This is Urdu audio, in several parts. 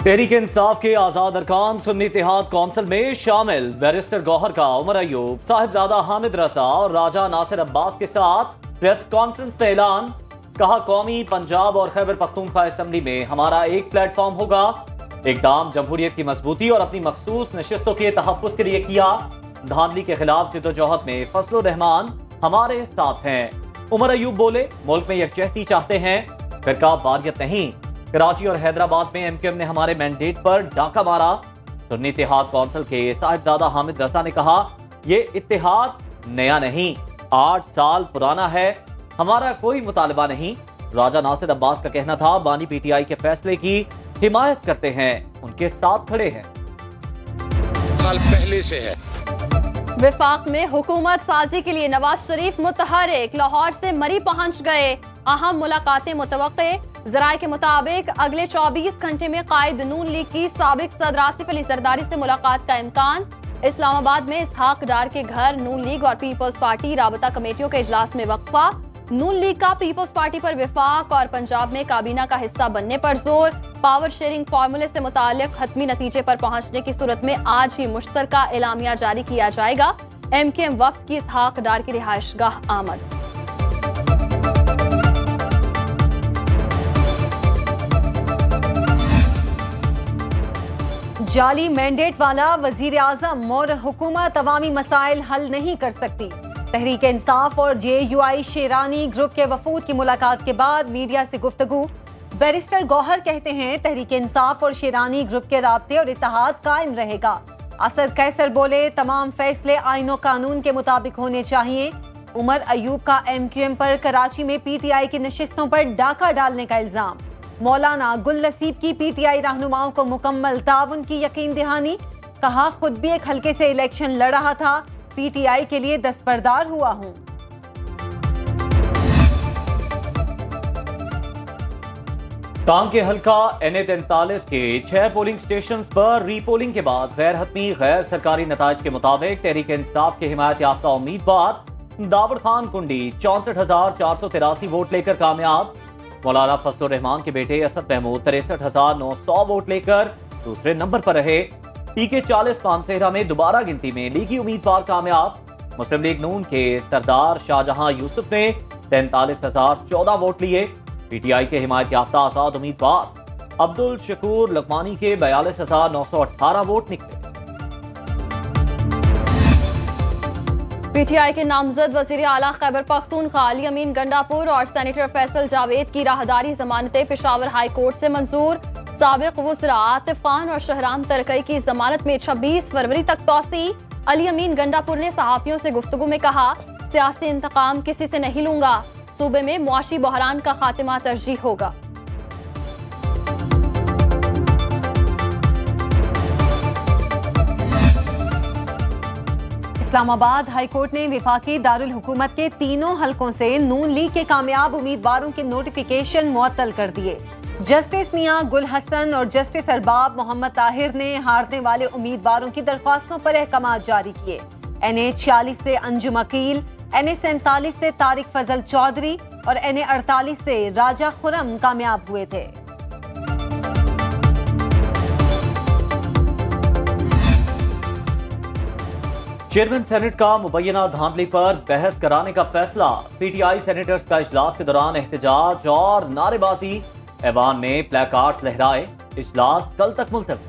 تحریک انصاف کے آزاد ارکان سنی اتحاد کونسل میں شامل بیرسٹر گوہر کا عمر ایوب، صاحبزادہ حامد رضا اور راجہ ناصر عباس کے ساتھ پریس کانفرنس میں اعلان، کہا قومی، پنجاب اور خیبر پختونخوا اسمبلی میں ہمارا ایک پلیٹ فارم ہوگا، اقدام جمہوریت کی مضبوطی اور اپنی مخصوص نشستوں کے تحفظ کے لیے کیا، دھاندلی کے خلاف جدوجہد میں فضل الرحمان ہمارے ساتھ ہیں۔ عمر ایوب بولے، ملک میں یکجہتی چاہتے ہیں، فرقہ واریت نہیں۔ کراچی اور حیدرآباد میں ایم کیو ایم نے ہمارے مینڈیٹ پر ڈاکہ مارا۔ سنی اتحاد کونسل کے صاحبزادہ حامد رضا نے کہا، یہ اتحاد نیا نہیں، 8 سال پرانا ہے، ہمارا کوئی مطالبہ نہیں۔ راجہ ناصر عباس کا کہنا تھا، بانی پی ٹی آئی کے فیصلے کی حمایت کرتے ہیں، ان کے ساتھ کھڑے ہیں۔ سال پہلے سے ہے۔ وفاق میں حکومت سازی کے لیے نواز شریف متحرک، لاہور سے مری پہنچ گئے، اہم ملاقاتیں متوقع۔ ذرائع کے مطابق اگلے 24 گھنٹے میں قائد نون لیگ کی سابق صدر آصف علی زرداری سے ملاقات کا امکان۔ اسلام آباد میں اسحاق ڈار کے گھر نون لیگ اور پیپلز پارٹی رابطہ کمیٹیوں کے اجلاس میں وقفہ۔ نون لیگ کا پیپلز پارٹی پر وفاق اور پنجاب میں کابینہ کا حصہ بننے پر زور۔ پاور شیئرنگ فارمولے سے متعلق حتمی نتیجے پر پہنچنے کی صورت میں آج ہی مشترکہ اعلامیہ جاری کیا جائے گا۔ ایم کیو ایم وفد کی اسحاق ڈار کی رہائش گاہ آمد۔ جعلی مینڈیٹ والا وزیر اعظم اور حکومت عوامی مسائل حل نہیں کر سکتی۔ تحریک انصاف اور جے یو آئی شیرانی گروپ کے وفود کی ملاقات کے بعد میڈیا سے گفتگو۔ بیرسٹر گوہر کہتے ہیں، تحریک انصاف اور شیرانی گروپ کے رابطے اور اتحاد قائم رہے گا۔ اثر قیصر بولے، تمام فیصلے آئین و قانون کے مطابق ہونے چاہیے۔ عمر ایوب کا ایم کیو ایم پر کراچی میں پی ٹی آئی کی نشستوں پر ڈاکہ ڈالنے کا الزام۔ مولانا گل نصیب کی پی ٹی آئی رہنماؤں کو مکمل تعاون کی یقین دہانی، کہا خود بھی ایک حلقے سے الیکشن لڑ رہا تھا، پی ٹی آئی کے لیے دستبردار ہوا ہوں۔ ٹانگ کے حلقہ این اے 43 کے 6 پولنگ سٹیشنز پر ری پولنگ کے بعد غیر حتمی غیر سرکاری نتائج کے مطابق تحریک انصاف کے حمایت یافتہ امیدوار داوڑ خان کنڈی 64,483 ووٹ لے کر کامیاب۔ مولانا فضل الرحمان کے بیٹے اسد محمود 63,900 ووٹ لے کر دوسرے نمبر پر رہے۔ پی کے 40 پانسہرہ میں دوبارہ گنتی میں لیگی امیدوار کامیاب۔ مسلم لیگ نون کے سردار شاہجہاں یوسف نے 43,014 ووٹ لیے۔ پی ٹی آئی کے حمایت یافتہ آزاد امیدوار عبدالشکور لقمانی کے 42,918 ووٹ نکلے۔ پی ٹی آئی کے نامزد وزیر اعلیٰ خیبر پختونخوا علی امین گنڈاپور اور سینیٹر فیصل جاوید کی راہداری ضمانتیں پشاور ہائی کورٹ سے منظور۔ سابق وزراء عاطف خان اور شہرام ترکی کی ضمانت میں 26 فروری تک توسیع۔ علی امین گنڈاپور نے صحافیوں سے گفتگو میں کہا، سیاسی انتقام کسی سے نہیں لوں گا، صوبے میں معاشی بحران کا خاتمہ ترجیح ہوگا۔ اسلام آباد ہائی کورٹ نے وفاقی دارالحکومت کے تینوں حلقوں سے نون لیگ کے کامیاب امیدواروں کے نوٹیفیکیشن معطل کر دیے۔ جسٹس میاں گل حسن اور جسٹس ارباب محمد طاہر نے ہارنے والے امیدواروں کی درخواستوں پر احکامات جاری کیے۔ این اے 46 سے انجم عقیل، این اے 47 سے طارق فضل چودھری اور این اے 48 سے راجہ خرم کامیاب ہوئے تھے۔ چیئرمین سینٹ کا مبینہ دھاندلی پر بحث کرانے کا فیصلہ۔ پی ٹی آئی سینیٹرز کا اجلاس کے دوران احتجاج اور نعرے بازی، ایوان میں پلے کارڈز لہرائے، اجلاس کل تک ملتوی۔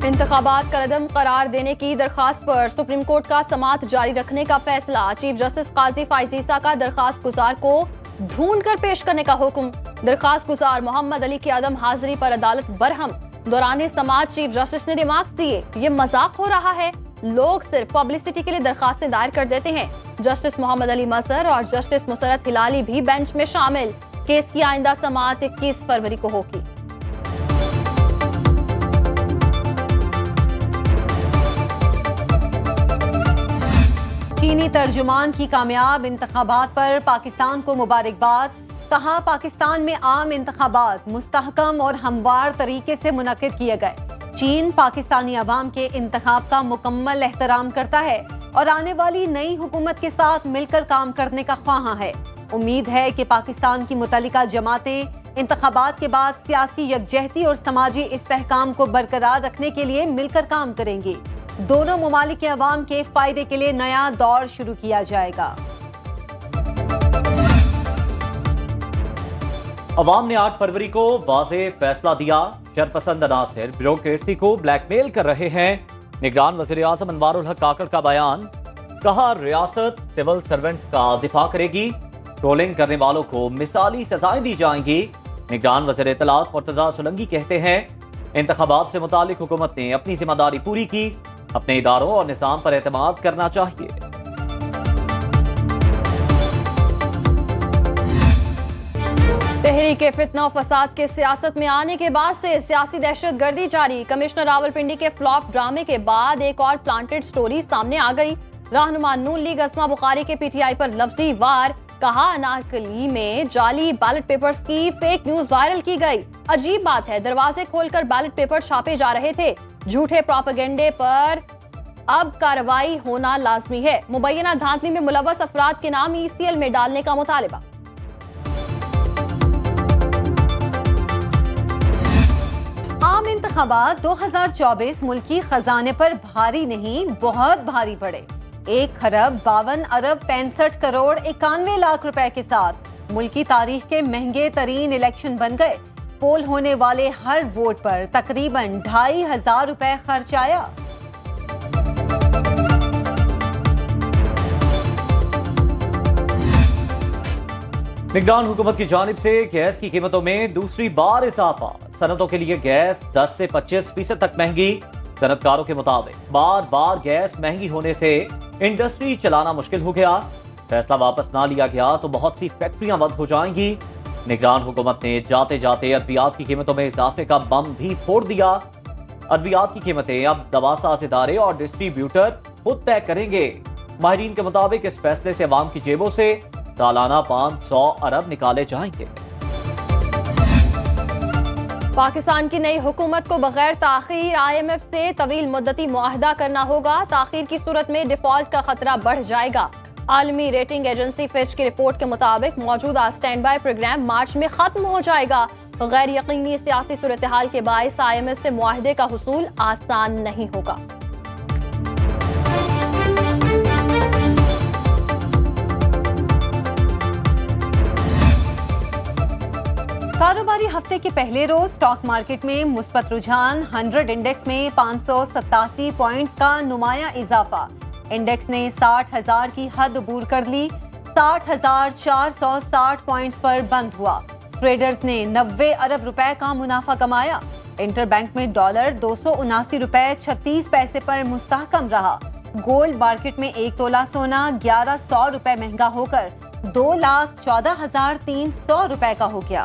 انتخابات کا ردم قرار دینے کی درخواست پر سپریم کورٹ کا سماعت جاری رکھنے کا فیصلہ۔ چیف جسٹس قاضی فائز عیسیٰ کا درخواست گزار کو ڈھونڈ کر پیش کرنے کا حکم۔ درخواست گزار محمد علی کی عدم حاضری پر عدالت برہم۔ دوران سماعت چیف جسٹس نے ریمارکس دیے، یہ مذاق ہو رہا ہے، لوگ صرف پبلسٹی کے لیے درخواستیں دائر کر دیتے ہیں۔ جسٹس محمد علی مظہر اور جسٹس مسرت ہلالی بھی بینچ میں شامل۔ کیس کی آئندہ سماعت 21 فروری کو ہوگی۔ چینی ترجمان کی کامیاب انتخابات پر پاکستان کو مبارکباد، کہا پاکستان میں عام انتخابات مستحکم اور ہموار طریقے سے منعقد کیے گئے۔ چین پاکستانی عوام کے انتخاب کا مکمل احترام کرتا ہے اور آنے والی نئی حکومت کے ساتھ مل کر کام کرنے کا خواہاں ہے۔ امید ہے کہ پاکستان کی متعلقہ جماعتیں انتخابات کے بعد سیاسی یکجہتی اور سماجی استحکام کو برقرار رکھنے کے لیے مل کر کام کریں گی۔ دونوں ممالک کے عوام کے فائدے کے لیے نیا دور شروع کیا جائے گا۔ عوام نے 8 فروری کو واضح فیصلہ دیا، شرپسند عناصر بیوروکریسی کو بلیک میل کر رہے ہیں۔ نگران وزیر اعظم انوار الحق کاکڑ کا بیان، کہا ریاست سول سرونٹس کا دفاع کرے گی، ٹرولنگ کرنے والوں کو مثالی سزائیں دی جائیں گی۔ نگران وزیر اطلاعات مرتضیٰ سولنگی کہتے ہیں، انتخابات سے متعلق حکومت نے اپنی ذمہ داری پوری کی، اپنے اداروں اور نظام پر اعتماد کرنا چاہیے۔ تحریک فتنہ و فساد کے سیاست میں آنے کے بعد سے سیاسی دہشت گردی جاری۔ کمشنر راولپنڈی کے فلاپ ڈرامے کے بعد ایک اور پلانٹڈ سٹوری سامنے آ گئی۔ رہنما نون لیگ اسما بخاری کے پی ٹی آئی پر لفظی وار، کہا انارکلی میں جعلی بیلٹ پیپرز کی فیک نیوز وائرل کی گئی۔ عجیب بات ہے، دروازے کھول کر بیلٹ پیپر چھاپے جا رہے تھے۔ جھوٹے پروپیگنڈے پر اب کارروائی ہونا لازمی ہے۔ مبینہ دھاندلی میں ملوث افراد کے نام ای سی ایل میں ڈالنے کا مطالبہ۔ عام انتخابات 2024 ملکی خزانے پر بھاری نہیں، بہت بھاری پڑے۔ 1,52,65,61,91,00,000 روپے کے ساتھ ملکی تاریخ کے مہنگے ترین الیکشن بن گئے۔ پول ہونے والے ہر ووٹ پر تقریباً 2,500 روپے خرچ آیا۔ نگران حکومت کی جانب سے گیس کی قیمتوں میں دوسری بار اضافہ، صنعتوں کے لیے گیس 10 سے 25% تک مہنگی۔ صنعتکاروں کے مطابق بار بار گیس مہنگی ہونے سے انڈسٹری چلانا مشکل ہو گیا، فیصلہ واپس نہ لیا گیا تو بہت سی فیکٹریاں بند ہو جائیں گی۔ نگران حکومت نے جاتے جاتے ادویات کی قیمتوں میں اضافے کا بم بھی پھوڑ دیا۔ ادویات کی قیمتیں اب دواساز ادارے اور ڈسٹریبیوٹر خود طے کریں گے۔ ماہرین کے مطابق اس فیصلے سے عوام کی جیبوں سے سالانہ 500 ارب نکالے جائیں گے۔ پاکستان کی نئی حکومت کو بغیر تاخیر آئی ایم ایف سے طویل مدتی معاہدہ کرنا ہوگا۔ تاخیر کی صورت میں ڈیفالٹ کا خطرہ بڑھ جائے گا۔ عالمی ریٹنگ ایجنسی فچ کی رپورٹ کے مطابق موجودہ سٹینڈ بائی پروگرام مارچ میں ختم ہو جائے گا۔ غیر یقینی سیاسی صورتحال کے باعث آئی ایم ایف سے معاہدے کا حصول آسان نہیں ہوگا۔ کاروباری ہفتے کے پہلے روز سٹاک مارکیٹ میں مثبت رجحان، 100 انڈیکس میں 587 پوائنٹس کا نمایاں اضافہ۔ انڈیکس نے 60,000 کی حد عبور کر لی، 60,460 پوائنٹس پر بند ہوا۔ ٹریڈرز نے 90 ارب روپے کا منافع کمایا۔ انٹر بینک میں ڈالر 279 روپے 36 پیسے پر مستحکم رہا۔ گولڈ مارکیٹ میں 1 تولہ سونا 1100 روپے مہنگا ہو کر 2,14,300 روپے کا ہو گیا۔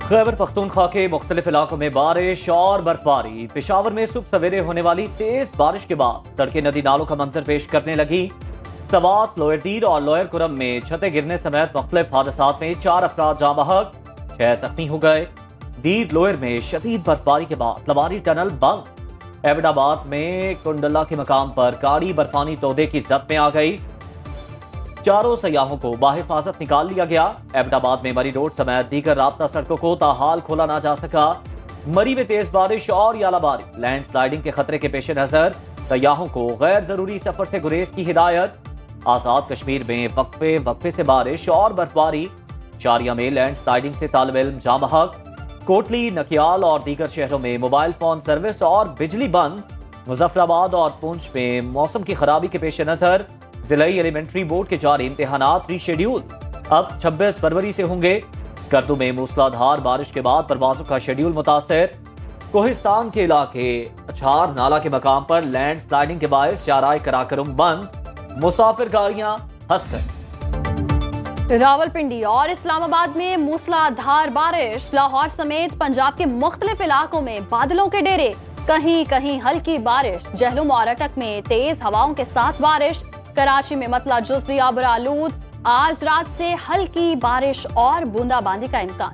خیبر پختونخوا کے مختلف علاقوں میں بارش اور برفباری۔ پشاور میں صبح سویرے ہونے والی تیز بارش کے بعد سڑکیں ندی نالوں کا منظر پیش کرنے لگی۔ سوات، لوئر دیر اور لوئر کرم میں چھتیں گرنے سمیت مختلف حادثات میں 4 افراد جاں بحق، 6 زخمی ہو گئے۔ دیر لوئر میں شدید برفباری کے بعد لواری ٹنل بند۔ ایبٹ آباد میں کنڈلہ کے مقام پر گاڑی برفانی تودے کی زد میں آ گئی، 4 سیاحوں کو بحفاظت نکال لیا گیا۔ ایبٹ آباد میں مری روڈ سمیت دیگر رابطہ سڑکوں کو تاحال کھولا نہ جا سکا۔ مری میں تیز بارش اور یالہ باری، لینڈ سلائیڈنگ کے خطرے کے پیش نظر سیاحوں کو غیر ضروری سفر سے گریز کی ہدایت۔ آزاد کشمیر میں وقفے سے بارش اور برفباری، شاریہ میں لینڈ سلائیڈنگ سے طالب علم جاں بحق۔ کوٹلی، نکیال اور دیگر شہروں میں موبائل فون سروس اور بجلی بند۔ مظفر آباد اور پونچھ میں موسم کی خرابی کے پیش نظر ضلعی ایلیمنٹری بورڈ کے جاری امتحانات ری شیڈیول اب 26 فروری سے ہوں گے۔ اسکردو میں موسلا دھار بارش کے بعد پروازوں کا شیڈیول متاثر۔ کوہستان کے علاقے اچھار نالہ کے مقام پر لینڈ سلائیڈنگ کے باعث شاہراہ کراکرم بند، مسافر گاڑیاں پھنس گئی۔ راولپنڈی اور اسلام آباد میں موسلا دھار بارش، لاہور سمیت پنجاب کے مختلف علاقوں میں بادلوں کے ڈیرے، کہیں کہیں ہلکی بارش۔ جہلم اور اٹک میں تیز ہواؤں کے ساتھ بارش۔ کراچی میں مطلع جزوی آبر آلود، آج رات سے ہلکی بارش اور بوندا باندی کا امکان۔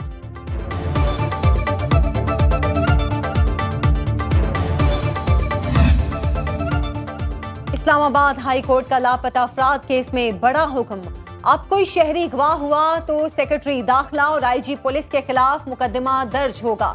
اسلام آباد ہائی کورٹ کا لاپتہ افراد کیس میں بڑا حکم، اب کوئی شہری گواہ ہوا تو سیکرٹری داخلہ اور آئی جی پولیس کے خلاف مقدمہ درج ہوگا،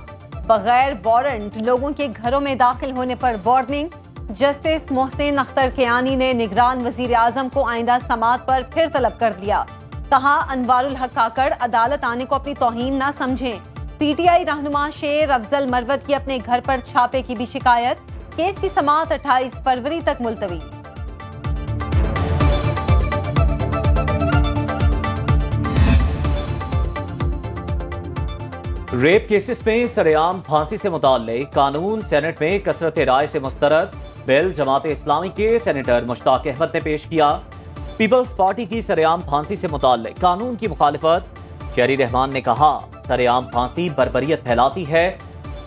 بغیر وارنٹ لوگوں کے گھروں میں داخل ہونے پر وارننگ۔ جسٹس محسن اختر کیانی نے نگران وزیر اعظم کو آئندہ سماعت پر پھر طلب کر دیا، کہا انوار الحق کاکڑ عدالت آنے کو اپنی توہین نہ سمجھیں۔ پی ٹی آئی رہنما شیر افضل مروت کی اپنے گھر پر چھاپے کی بھی شکایت، کیس کی سماعت 28 فروری تک ملتوی۔ ریپ کیسز میں سرعام پھانسی سے متعلق قانون سینٹ میں کثرت رائے سے مسترد بل جماعت اسلامی کے سینیٹر مشتاق احمد نے پیش کیا۔ پیپلز پارٹی کی سرعام پھانسی سے متعلق قانون کی مخالفت، شہری رحمان نے کہا سرعام پھانسی بربریت پھیلاتی ہے،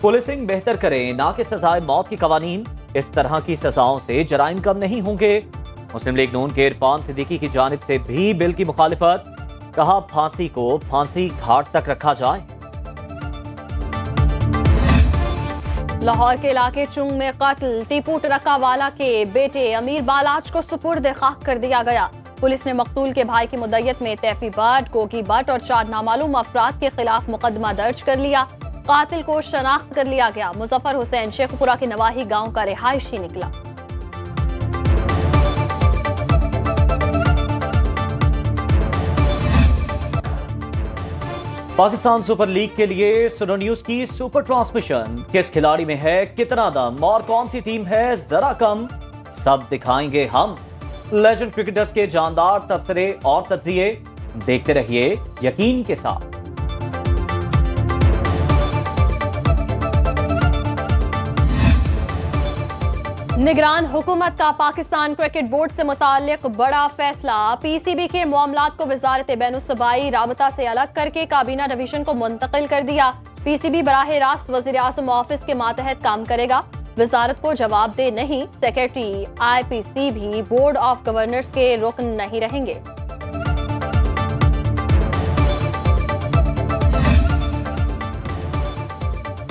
پولیسنگ بہتر کریں نہ کہ سزائے موت کے قوانین، اس طرح کی سزاؤں سے جرائم کم نہیں ہوں گے۔ مسلم لیگ نون کے عرفان صدیقی کی جانب سے بھی بل کی مخالفت، کہا پھانسی کو پھانسی گھاٹ تک رکھا جائے۔ لاہور کے علاقے چنگ میں قتل، ٹیپو ٹرکا والا کے بیٹے امیر بالاج کو سپرد خاک کر دیا گیا۔ پولیس نے مقتول کے بھائی کی مدیت میں تیفی بٹ، کوکی بٹ اور 4 نامعلوم افراد کے خلاف مقدمہ درج کر لیا۔ قاتل کو شناخت کر لیا گیا، مظفر حسین شیخ پورہ کے نواحی گاؤں کا رہائشی نکلا۔ پاکستان سپر لیگ کے لیے سنو نیوز کی سپر ٹرانسمیشن، کس کھلاڑی میں ہے کتنا دم اور کون سی ٹیم ہے ذرا کم، سب دکھائیں گے ہم۔ لیجنڈ کرکٹرز کے جاندار تبصرے اور تجزیے دیکھتے رہیے یقین کے ساتھ۔ نگران حکومت کا پاکستان کرکٹ بورڈ سے متعلق بڑا فیصلہ، پی سی بی کے معاملات کو وزارت بین الصوبائی رابطہ سے الگ کر کے کابینہ ڈویژن کو منتقل کر دیا۔ پی سی بی براہ راست وزیر اعظم آفس کے ماتحت کام کرے گا، وزارت کو جواب دہ نہیں۔ سیکرٹری آئی پی سی بھی بورڈ آف گورنرز کے رکن نہیں رہیں گے۔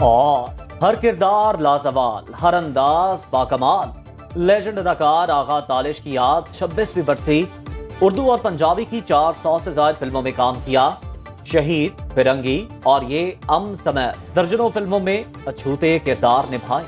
اور ہر کردار لازوال، ہر انداز باکمال، لیجنڈ اداکار آغا تالش کی یاد 26ویں برسی، اردو اور پنجابی کی 400 سے زائد فلموں میں کام کیا، شہید، فرنگی اور یہ سمیت درجنوں فلموں میں اچھوتے کردار نبھائے۔